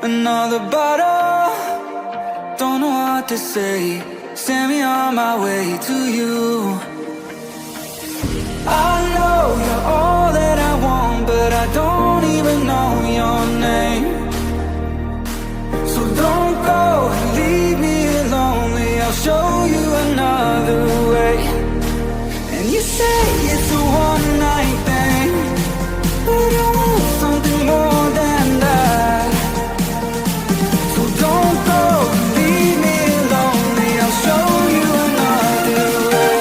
Another bottle, don't know what to say. Send me on my way to you. I know you're all that I want, but I don't even know your name. So don't go and leave me lonely. I'll show you another way. And you say it's a one-night thing, but I want something more than that. So don't go and leave me lonely. I'll show you another way.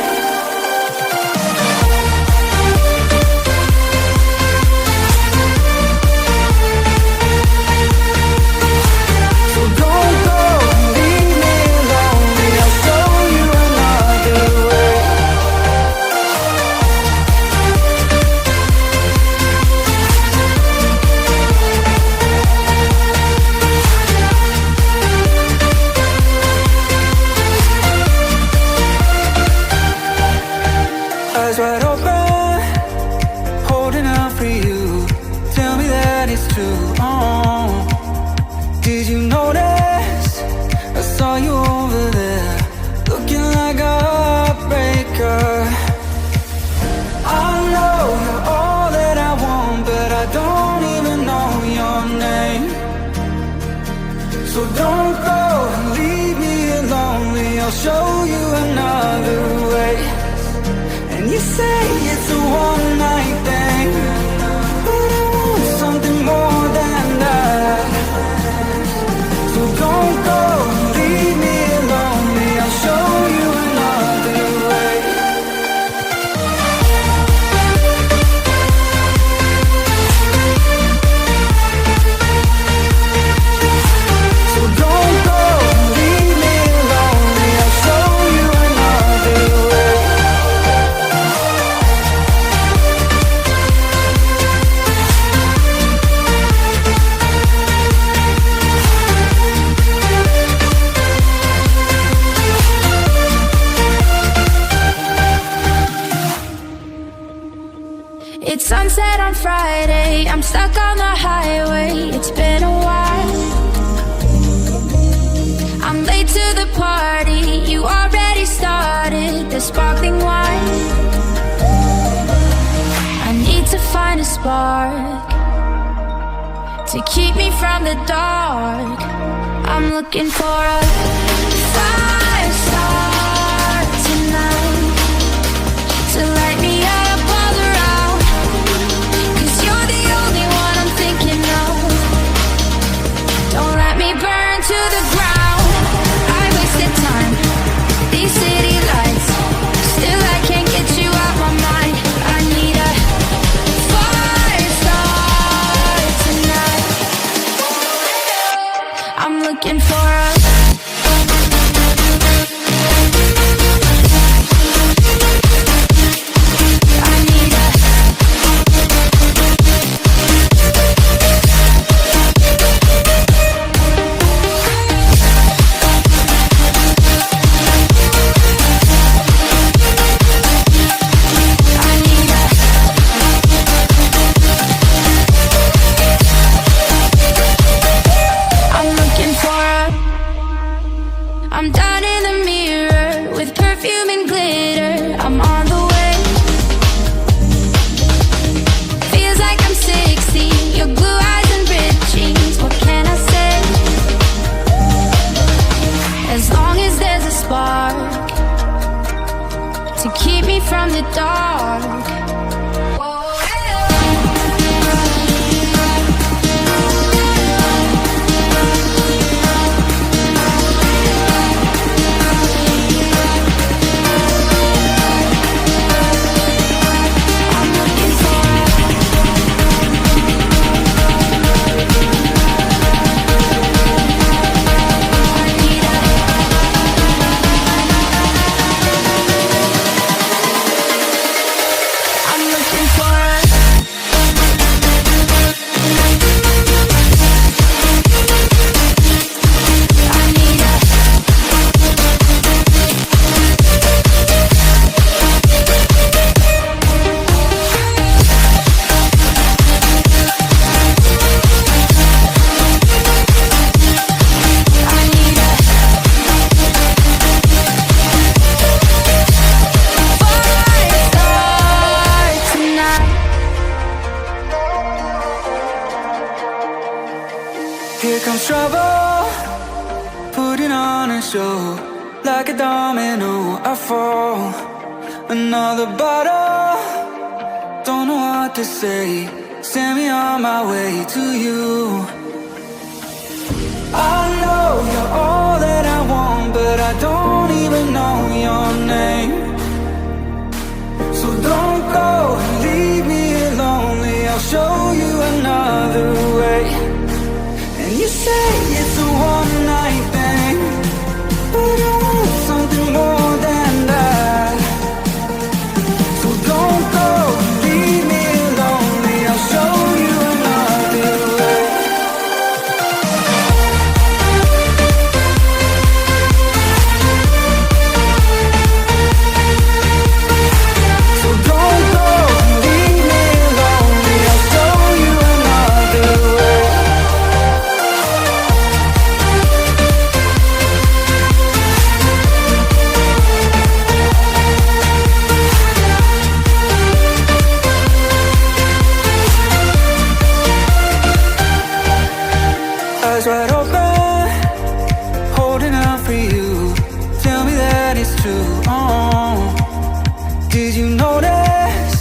So don't go and leave me lonely. I'll show you another way. Eyes wide open, holding out for you. Tell me that it's true. Oh, did you notice? I saw you over there, looking like a heartbreaker. I know you're all that I want, but I don't even know your name. So don't go and leave me lonely. I'll show you another way. And you say it's a one-night thing, but I want something more than that. So don't go and leave me lonely. I'll show you another way. So don't go and leave me lonely. I'll show you another way. It's sunset on Friday, I'm stuck on the highway. It's been a while. I'm late to the party, you already started the sparkling wine. I need to find a spark to keep me from the dark. I'm looking for a fire star tonight to light me up all around. 'Cause you're the only one I'm thinking of. Don't let me burn to the ground. I wasted time, these city lights, still I can't get you out my mind. I need a fire star tonight. I'm looking for a I'm down in the mirror with perfume and glitter. I'm on the way. Feels like I'm 16, your blue eyes and ripped jeans. What can I say? As long as there's a spark to keep me from the dark. Here comes trouble, putting on a show. Like a domino, I fall. Another bottle, don't know what to say. Send me on my way to you. I know you're all that I want, but I don't even know your name. So don't go and leave me lonely. I'll show you another way. And you say it's a one-night thing, but I want something more than that. So don't go and leave me lonely. I'll show you another way. So don't go and leave me lonely. I'll show you another way. Eyes wide open, holding out for you. Tell me that it's true. Oh, did you notice?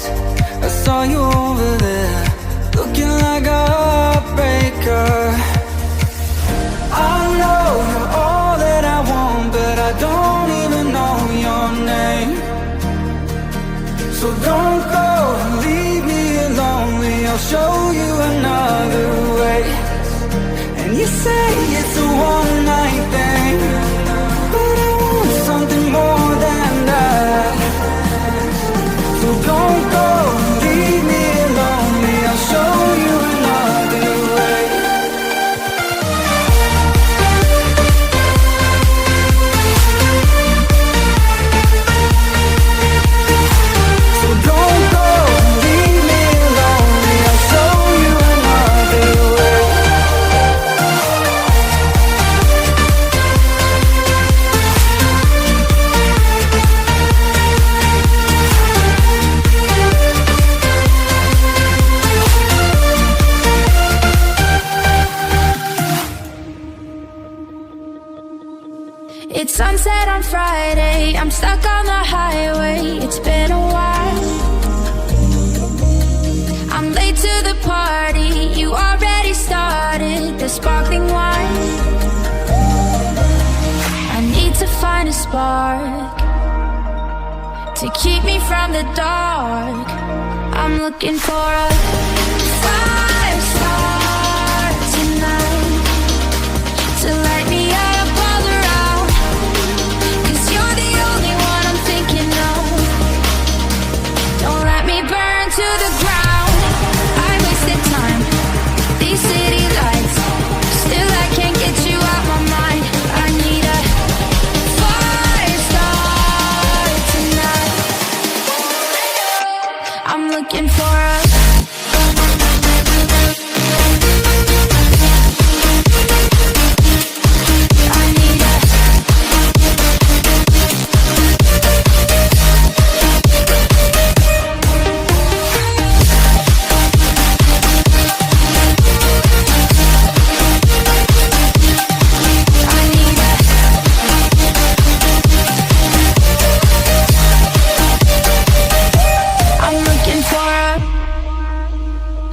I saw you over there, looking like a heartbreaker. I know you're all that I want, but I don't even know your name. So don't go and leave me lonely. I'll show you another way. And you say it's a one-night thing, but I want something more than that. So don't go and leave me lonely. I'll show you another way. So don't go and leave me lonely. I'll show you another way. It's sunset on Friday, I'm stuck on the highway. It's been a while. I'm late to the party, you already started the sparkling wine. I need to find a spark to keep me from the dark. I'm looking for a fire star tonight to light me up all around. 'Cause you're the only one I'm thinking of. Don't let me burn to the ground. I wasted time, these city lights, still I can't get you out my mind. I need a fire star tonight. I'm looking for a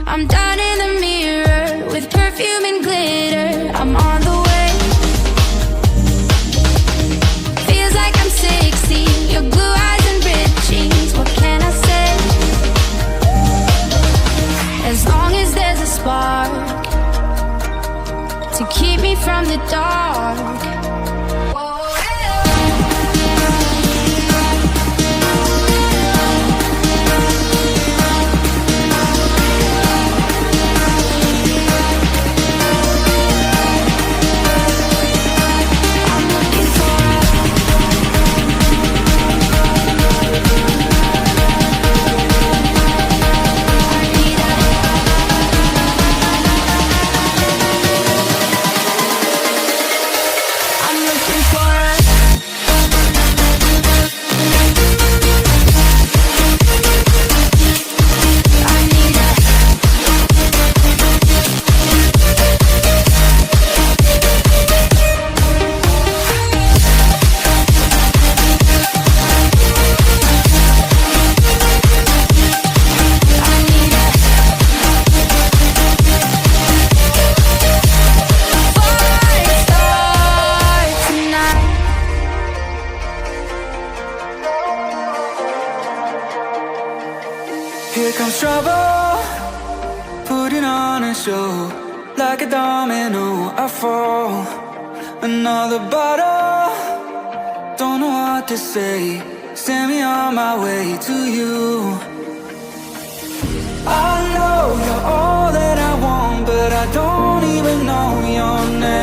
I'm down in the mirror with perfume and glitter. I'm on the way. Feels like I'm 16. Your blue eyes and ripped jeans. What can I say? As long as there's a spark to keep me from the dark. I'm I fall. Another bottle, don't know what to say. Send me on my way to you. I know you're all that I want, but I don't even know your name.